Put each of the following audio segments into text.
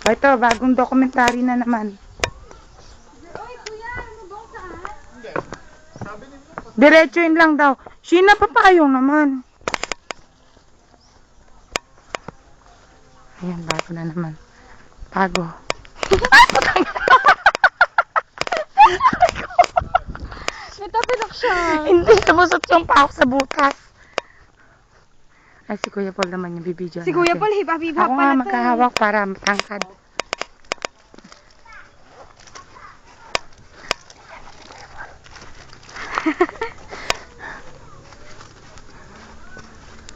Ito, bagong dokumentary na naman. Oy, kuya, ano bang saan? Hindi. Sabi nila. Diretsuin lang daw. Sheena, papayong naman. Ayan, bago na naman. Bago. Natapilok siya. Hindi, tumusot yung pa ako sa butas. Ay, si Kuya Paul naman yung bibidyo Si Kuya Paul, hibab-hibab Ako nga pala to. magkahawak para matangkad.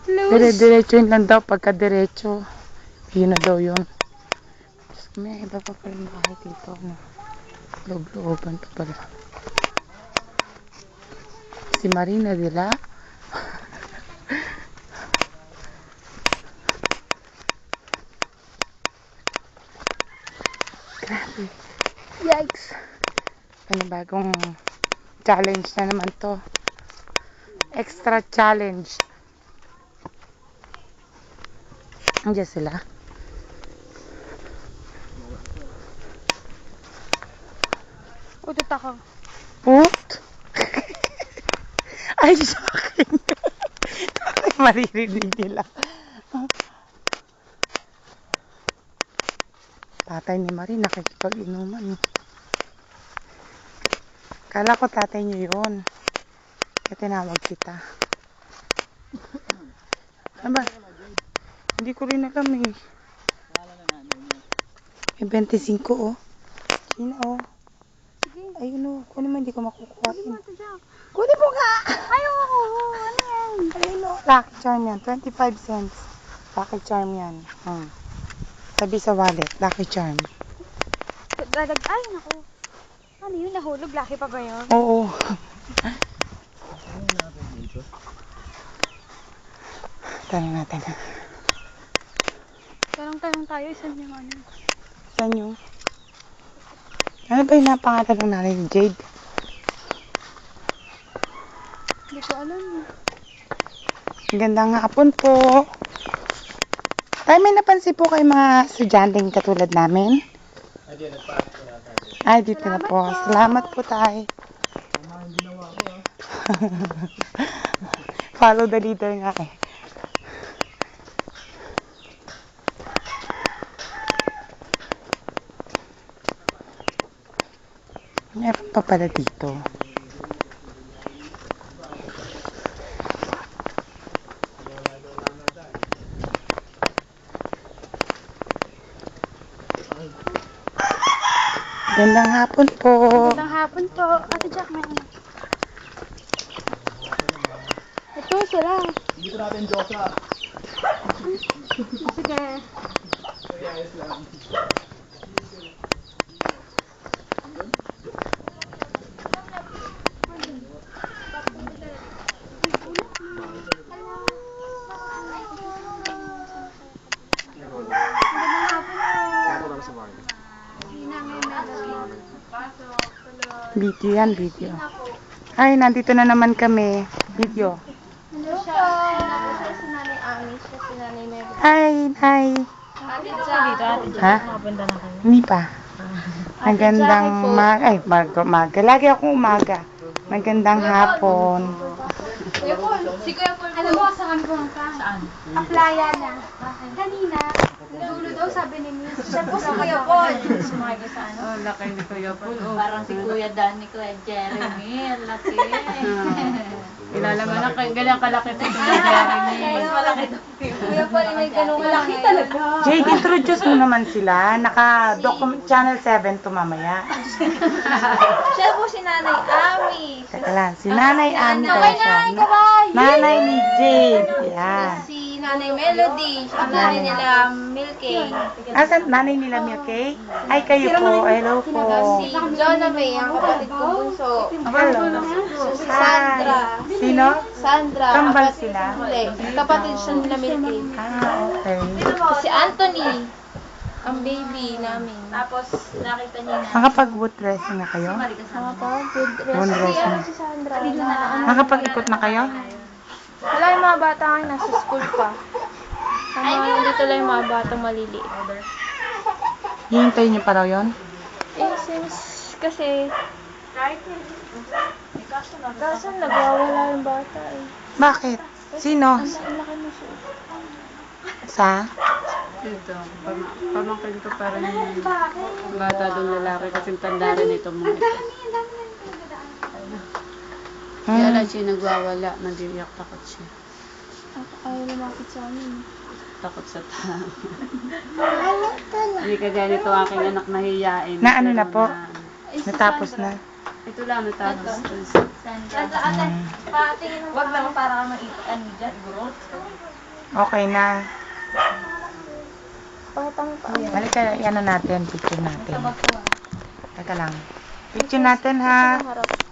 Dire-diretsuin lang daw pagka-diretso. Yun na daw yun. May iba pa pala bahay dito. No? Loob-looban pa pala. Si Marina Dila. Grabe. Yikes. Panibagong challenge na naman to. Extra challenge. Andiyan sila. Utot ako. Put? Ay, sa akin. Maririnig nila. Tatay ni Marie nakikipag-inuman. Kala ko tatay niyo yun. Kaya tinawag kita. Ano ba? Hindi ko rin alam eh. May 25 oh. Sino oh? Sige. Ayun oh. Kunin mo, hindi ko makukuha. Kunin mo ito dyan. Kunin mo nga! Ayaw ako. Ano yan? Ayun oh. Lucky charm yan. 25 cents. Lucky charm yan. Sabi sa wallet. Lucky charm. Ay, naku. Ano yun? Nahulog? Laki pa ba yun? Oo. Tanong natin. Tanong-tanong tayo. Isan yung ano? Saan yung? Ano ba yung napangalan ng nanay ni Jade? Hindi ko alam. Magandang hapon po. Tay, may napansin po kay mga estudyanteng katulad namin? Ay, dito na po. Salamat po, tay. Follow the leader nga eh. Meron pa pala dito. Gandang hapon po. Magandang hapon po. Ate Jack, may ano? Ito sila. Dito natin Josa. Sige. Ayos lang. Video yan, video. Ay, nandito na naman kami. Video. Hello po. Siya si Nanay Ami. Siya si Nanay Mary. Hi, hi. Ate Jack. Ha? Hindi pa. Magandang umaga. Lagi akong umaga. Magandang hapon. Kuya Paul. Si Kuya Paul. Alam mo, saan kami pumunta? Saan? Playa na. Kanina. Dulo daw, sabi ni Miss. Siya po si Kuya Paul. Sumakay ka sa ano? Oh, laki ni Kuya Paul. Oh. Parang si Kuya Dan, ni Kuya Jeremy. Laki. Kilala mo na, ganyan kalaki si Kuya Jeremy. Mas malaki daw. Kuya Paul, may ganun malaki talaga. Jade, introduce mo naman sila. Channel 7 to mamaya. Siya po si Nanay Ami. Teka lang, si Nanay Ami daw Kaway siya. na, kaway! Nanay ni Jade. Yan. Si Nanay Melody. Siya ang nanay nila Milky. Asan nanay nila Milky? Ay, kayo po. Hello po. Si Jonah May, ang kapatid ko bunso. Hello. Si Sandra. Sino? Sandra. Kambal kapatid- sila? Hindi. Kapatid siya nila Milky. Ah, okay. Si Anthony. Ang baby namin. Tapos, nakita niya na. Makapag-boot dressing na kayo? Mga pa, good dress. Good dress Si, na. si Sandra. Makapag-ikot na kayo? Wala yung mga bata ngayon, nasa school pa. Ang mga dito lang yung mga batang maliliit. Hihintayin niyo pa raw yun? Since kasi kaso nagwawala yung bata eh. Bakit? Sino? Ang laki mo siya. Sa? Ito, pamangkin ko parang bata doon lalaki kasi tanda rin itong mga ito. Kaya lang siya nagwawala, nag-iiyak, takot siya. Ayaw lumapit sa amin. Takot sa tao. Hindi ka ganito aking anak nahiyain. Na ano na Pero po? na- Natapos na. Ito lang, natapos. Patingin mo. Wag naman para kang ano dyan, growth. Okay na. Pakitang pa. Halika, ano natin, picture natin. Teka lang. Picture natin ha. Harap.